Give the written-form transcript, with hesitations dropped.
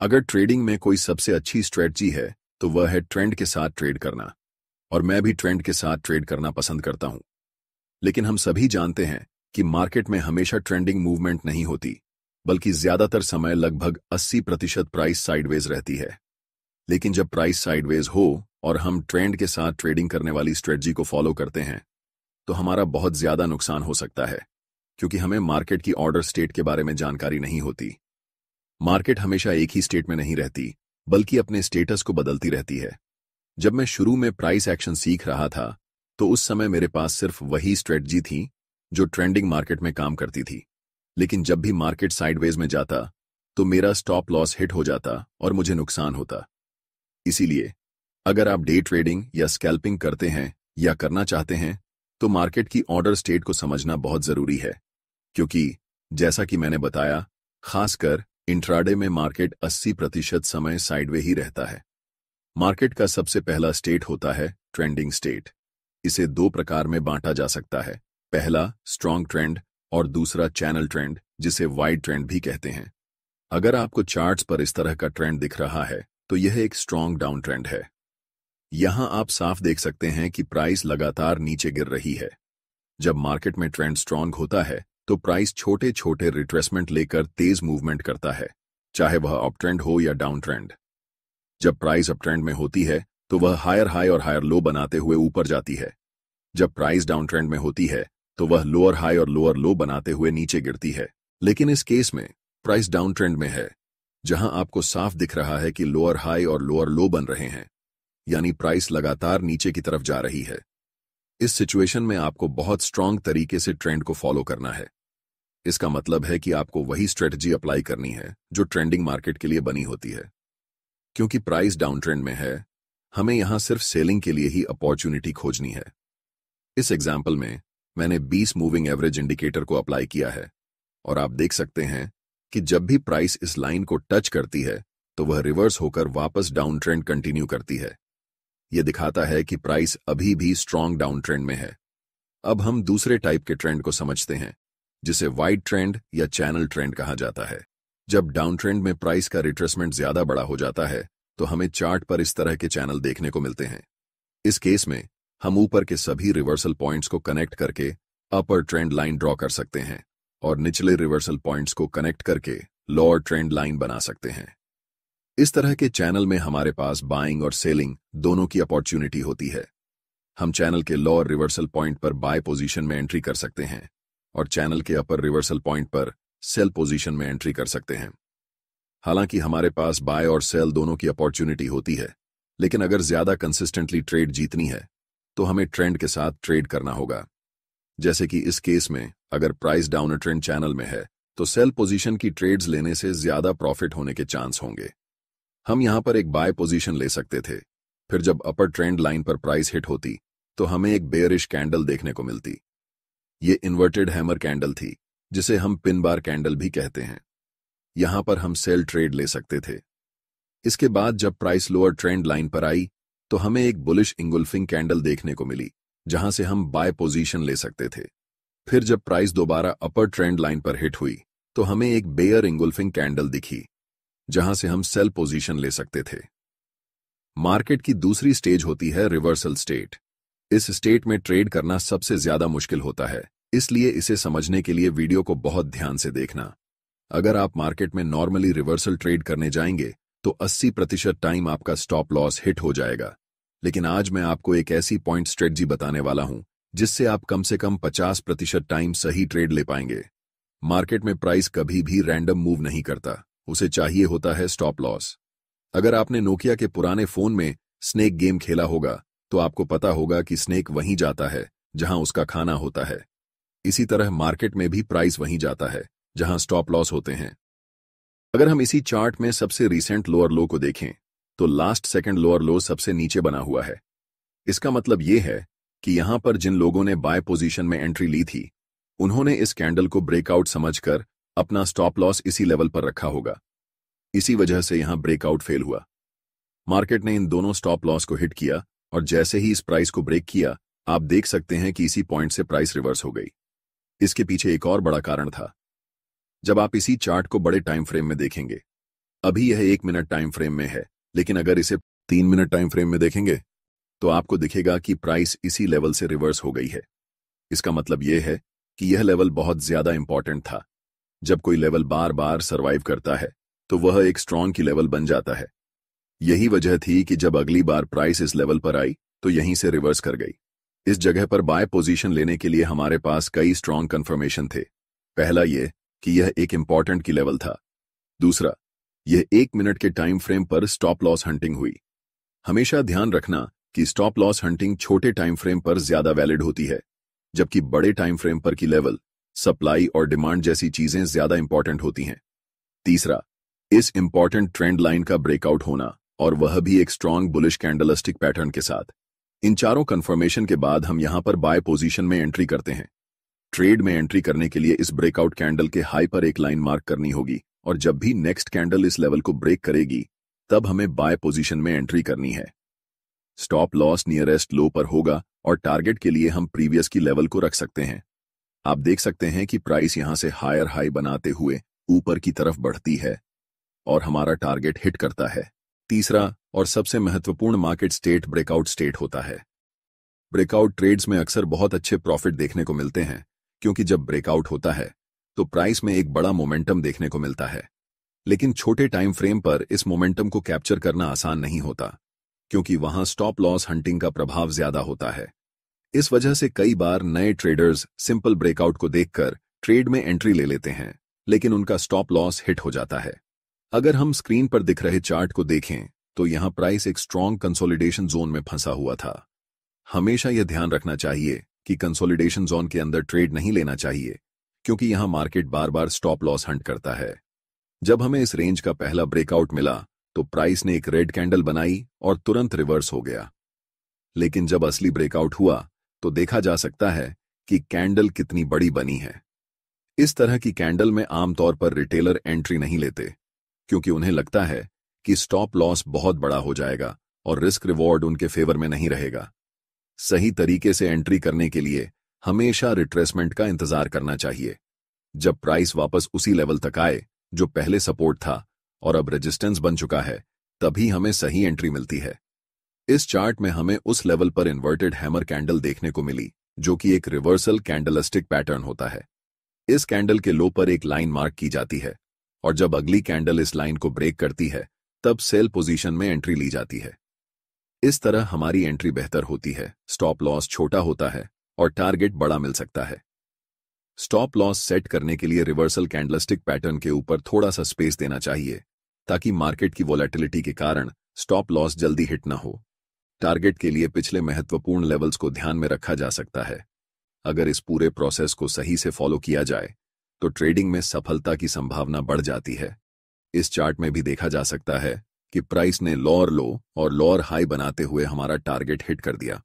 अगर ट्रेडिंग में कोई सबसे अच्छी स्ट्रेटजी है तो वह है ट्रेंड के साथ ट्रेड करना। और मैं भी ट्रेंड के साथ ट्रेड करना पसंद करता हूं। लेकिन हम सभी जानते हैं कि मार्केट में हमेशा ट्रेंडिंग मूवमेंट नहीं होती, बल्कि ज्यादातर समय लगभग 80% प्राइस साइडवेज रहती है। लेकिन जब प्राइस साइडवेज हो और हम ट्रेंड के साथ ट्रेडिंग करने वाली स्ट्रेटजी को फॉलो करते हैं तो हमारा बहुत ज्यादा नुकसान हो सकता है, क्योंकि हमें मार्केट की ऑर्डर स्टेट के बारे में जानकारी नहीं होती। मार्केट हमेशा एक ही स्टेट में नहीं रहती, बल्कि अपने स्टेटस को बदलती रहती है। जब मैं शुरू में प्राइस एक्शन सीख रहा था तो उस समय मेरे पास सिर्फ वही स्ट्रेटजी थी जो ट्रेंडिंग मार्केट में काम करती थी। लेकिन जब भी मार्केट साइडवेज में जाता तो मेरा स्टॉप लॉस हिट हो जाता और मुझे नुकसान होता। इसीलिए अगर आप डे ट्रेडिंग या स्कैल्पिंग करते हैं या करना चाहते हैं तो मार्केट की ऑर्डर स्टेट को समझना बहुत जरूरी है, क्योंकि जैसा कि मैंने बताया, खासकर इंट्राडे में मार्केट 80% समय साइडवे ही रहता है। मार्केट का सबसे पहला स्टेट होता है ट्रेंडिंग स्टेट। इसे दो प्रकार में बांटा जा सकता है, पहला स्ट्रॉन्ग ट्रेंड और दूसरा चैनल ट्रेंड, जिसे वाइड ट्रेंड भी कहते हैं। अगर आपको चार्ट्स पर इस तरह का ट्रेंड दिख रहा है तो यह एक स्ट्रॉन्ग डाउन ट्रेंड है। यहां आप साफ देख सकते हैं कि प्राइस लगातार नीचे गिर रही है। जब मार्केट में ट्रेंड स्ट्रॉन्ग होता है तो प्राइस छोटे छोटे रिट्रेसमेंट लेकर तेज मूवमेंट करता है, चाहे वह अप ट्रेंड हो या डाउन ट्रेंड। जब प्राइस अप ट्रेंड में होती है तो वह हायर हाई और हायर लो बनाते हुए ऊपर जाती है। जब प्राइस डाउन ट्रेंड में होती है तो वह लोअर हाई और लोअर लो बनाते हुए नीचे गिरती है। लेकिन इस केस में प्राइस डाउन ट्रेंड में है, जहां आपको साफ दिख रहा है कि लोअर हाई और लोअर लो बन रहे हैं, यानी प्राइस लगातार नीचे की तरफ जा रही है। इस सिचुएशन में आपको बहुत स्ट्रांग तरीके से ट्रेंड को फॉलो करना है। इसका मतलब है कि आपको वही स्ट्रेटजी अप्लाई करनी है जो ट्रेंडिंग मार्केट के लिए बनी होती है। क्योंकि प्राइस डाउन ट्रेंड में है, हमें यहां सिर्फ सेलिंग के लिए ही अपॉर्चुनिटी खोजनी है। इस एग्जाम्पल में मैंने 20 मूविंग एवरेज इंडिकेटर को अप्लाई किया है और आप देख सकते हैं कि जब भी प्राइस इस लाइन को टच करती है तो वह रिवर्स होकर वापस डाउन ट्रेंड कंटिन्यू करती है। यह दिखाता है कि प्राइस अभी भी स्ट्रॉन्ग डाउन ट्रेंड में है। अब हम दूसरे टाइप के ट्रेंड को समझते हैं, जिसे वाइड ट्रेंड या चैनल ट्रेंड कहा जाता है। जब डाउन ट्रेंड में प्राइस का रिट्रेसमेंट ज्यादा बड़ा हो जाता है तो हमें चार्ट पर इस तरह के चैनल देखने को मिलते हैं। इस केस में हम ऊपर के सभी रिवर्सल पॉइंट्स को कनेक्ट करके अपर ट्रेंड लाइन ड्रॉ कर सकते हैं और निचले रिवर्सल पॉइंट्स को कनेक्ट करके लोअर ट्रेंड लाइन बना सकते हैं। इस तरह के चैनल में हमारे पास बाइंग और सेलिंग दोनों की अपॉर्चुनिटी होती है। हम चैनल के लोअर रिवर्सल पॉइंट पर बाय पोजीशन में एंट्री कर सकते हैं और चैनल के अपर रिवर्सल पॉइंट पर सेल पोजीशन में एंट्री कर सकते हैं। हालांकि हमारे पास बाय और सेल दोनों की अपॉर्चुनिटी होती है, लेकिन अगर ज्यादा कंसिस्टेंटली ट्रेड जीतनी है तो हमें ट्रेंड के साथ ट्रेड करना होगा। जैसे कि इस केस में अगर प्राइस डाउन ट्रेंड चैनल में है तो सेल पोजीशन की ट्रेड्स लेने से ज्यादा प्रॉफिट होने के चांस होंगे। हम यहां पर एक बाय पोजीशन ले सकते थे, फिर जब अपर ट्रेंड लाइन पर प्राइस हिट होती तो हमें एक बेयरिश कैंडल देखने को मिलती। ये इन्वर्टेड हैमर कैंडल थी, जिसे हम पिन बार कैंडल भी कहते हैं। यहां पर हम सेल ट्रेड ले सकते थे। इसके बाद जब प्राइस लोअर ट्रेंड लाइन पर आई तो हमें एक बुलिश इंगुल्फिंग कैंडल देखने को मिली, जहां से हम बाय पोजीशन ले सकते थे। फिर जब प्राइस दोबारा अपर ट्रेंड लाइन पर हिट हुई तो हमें एक बेयर इंगुल्फिंग कैंडल दिखी, जहां से हम सेल पोजीशन ले सकते थे। मार्केट की दूसरी स्टेज होती है रिवर्सल स्टेट। इस स्टेट में ट्रेड करना सबसे ज्यादा मुश्किल होता है, इसलिए इसे समझने के लिए वीडियो को बहुत ध्यान से देखना। अगर आप मार्केट में नॉर्मली रिवर्सल ट्रेड करने जाएंगे तो 80% टाइम आपका स्टॉप लॉस हिट हो जाएगा। लेकिन आज मैं आपको एक ऐसी पॉइंट स्ट्रेटजी बताने वाला हूं जिससे आप कम से कम 50% टाइम सही ट्रेड ले पाएंगे। मार्केट में प्राइस कभी भी रैंडम मूव नहीं करता, उसे चाहिए होता है स्टॉप लॉस। अगर आपने नोकिया के पुराने फोन में स्नेक गेम खेला होगा तो आपको पता होगा कि स्नेक वहीं जाता है जहां उसका खाना होता है। इसी तरह मार्केट में भी प्राइस वहीं जाता है जहां स्टॉप लॉस होते हैं। अगर हम इसी चार्ट में सबसे रीसेंट लोअर लो को देखें तो लास्ट सेकंड लोअर लो सबसे नीचे बना हुआ है। इसका मतलब यह है कि यहां पर जिन लोगों ने बाय पोजीशन में एंट्री ली थी उन्होंने इस कैंडल को ब्रेकआउट समझकर अपना स्टॉप लॉस इसी लेवल पर रखा होगा। इसी वजह से यहां ब्रेकआउट फेल हुआ। मार्केट ने इन दोनों स्टॉप लॉस को हिट किया और जैसे ही इस प्राइस को ब्रेक किया, आप देख सकते हैं कि इसी पॉइंट से प्राइस रिवर्स हो गई। इसके पीछे एक और बड़ा कारण था। जब आप इसी चार्ट को बड़े टाइम फ्रेम में देखेंगे अभी यह 1 मिनट टाइम फ्रेम में है, लेकिन अगर इसे 3 मिनट टाइम फ्रेम में देखेंगे तो आपको दिखेगा कि प्राइस इसी लेवल से रिवर्स हो गई है। इसका मतलब यह है कि यह लेवल बहुत ज्यादा इंपॉर्टेंट था। जब कोई लेवल बार बार सर्वाइव करता है तो वह एक स्ट्रॉन्ग की लेवल बन जाता है। यही वजह थी कि जब अगली बार प्राइस इस लेवल पर आई तो यहीं से रिवर्स कर गई। इस जगह पर बाय पोजीशन लेने के लिए हमारे पास कई स्ट्रॉन्ग कंफर्मेशन थे। पहला यह कि यह एक इंपॉर्टेंट की लेवल था। दूसरा, यह 1 मिनट के टाइम फ्रेम पर स्टॉप लॉस हंटिंग हुई। हमेशा ध्यान रखना कि स्टॉप लॉस हंटिंग छोटे टाइम फ्रेम पर ज्यादा वैलिड होती है, जबकि बड़े टाइम फ्रेम पर की लेवल, सप्लाई और डिमांड जैसी चीजें ज्यादा इंपॉर्टेंट होती हैं। तीसरा, इस इंपॉर्टेंट ट्रेंड लाइन का ब्रेकआउट होना, और वह भी एक स्ट्रॉन्ग बुलिश कैंडलस्टिक पैटर्न के साथ। इन चारों कंफर्मेशन के बाद हम यहां पर बाय पोजीशन में एंट्री करते हैं। ट्रेड में एंट्री करने के लिए इस ब्रेकआउट कैंडल के हाई पर एक लाइन मार्क करनी होगी, और जब भी नेक्स्ट कैंडल इस लेवल को ब्रेक करेगी तब हमें बाय पोजीशन में एंट्री करनी है। स्टॉप लॉस नियरेस्ट लो पर होगा और टारगेट के लिए हम प्रीवियस की लेवल को रख सकते हैं। आप देख सकते हैं कि प्राइस यहां से हायर हाई बनाते हुए ऊपर की तरफ बढ़ती है और हमारा टारगेट हिट करता है। तीसरा और सबसे महत्वपूर्ण मार्केट स्टेट ब्रेकआउट स्टेट होता है। ब्रेकआउट ट्रेड्स में अक्सर बहुत अच्छे प्रॉफिट देखने को मिलते हैं, क्योंकि जब ब्रेकआउट होता है तो प्राइस में एक बड़ा मोमेंटम देखने को मिलता है। लेकिन छोटे टाइम फ्रेम पर इस मोमेंटम को कैप्चर करना आसान नहीं होता, क्योंकि वहां स्टॉप लॉस हंटिंग का प्रभाव ज्यादा होता है। इस वजह से कई बार नए ट्रेडर्स सिंपल ब्रेकआउट को देखकर ट्रेड में एंट्री ले लेते हैं, लेकिन उनका स्टॉप लॉस हिट हो जाता है। अगर हम स्क्रीन पर दिख रहे चार्ट को देखें तो यहां प्राइस एक स्ट्रॉन्ग कंसोलिडेशन जोन में फंसा हुआ था। हमेशा यह ध्यान रखना चाहिए कि कंसोलिडेशन जोन के अंदर ट्रेड नहीं लेना चाहिए, क्योंकि यहां मार्केट बार बार स्टॉप लॉस हंट करता है। जब हमें इस रेंज का पहला ब्रेकआउट मिला तो प्राइस ने एक रेड कैंडल बनाई और तुरंत रिवर्स हो गया। लेकिन जब असली ब्रेकआउट हुआ तो देखा जा सकता है कि कैंडल कितनी बड़ी बनी है। इस तरह की कैंडल में आमतौर पर रिटेलर एंट्री नहीं लेते, क्योंकि उन्हें लगता है कि स्टॉप लॉस बहुत बड़ा हो जाएगा और रिस्क रिवॉर्ड उनके फेवर में नहीं रहेगा। सही तरीके से एंट्री करने के लिए हमेशा रिट्रेसमेंट का इंतजार करना चाहिए। जब प्राइस वापस उसी लेवल तक आए जो पहले सपोर्ट था और अब रेजिस्टेंस बन चुका है, तभी हमें सही एंट्री मिलती है। इस चार्ट में हमें उस लेवल पर इन्वर्टेड हैमर कैंडल देखने को मिली, जो कि एक रिवर्सल कैंडलस्टिक पैटर्न होता है। इस कैंडल के लो पर एक लाइन मार्क की जाती है, और जब अगली कैंडल इस लाइन को ब्रेक करती है तब सेल पोजीशन में एंट्री ली जाती है। इस तरह हमारी एंट्री बेहतर होती है, स्टॉप लॉस छोटा होता है और टारगेट बड़ा मिल सकता है। स्टॉप लॉस सेट करने के लिए रिवर्सल कैंडलस्टिक पैटर्न के ऊपर थोड़ा सा स्पेस देना चाहिए, ताकि मार्केट की वोलेटिलिटी के कारण स्टॉप लॉस जल्दी हिट ना हो। टारगेट के लिए पिछले महत्वपूर्ण लेवल्स को ध्यान में रखा जा सकता है। अगर इस पूरे प्रोसेस को सही से फॉलो किया जाए तो ट्रेडिंग में सफलता की संभावना बढ़ जाती है। इस चार्ट में भी देखा जा सकता है कि प्राइस ने लोअर लो और लोअर हाई बनाते हुए हमारा टारगेट हिट कर दिया।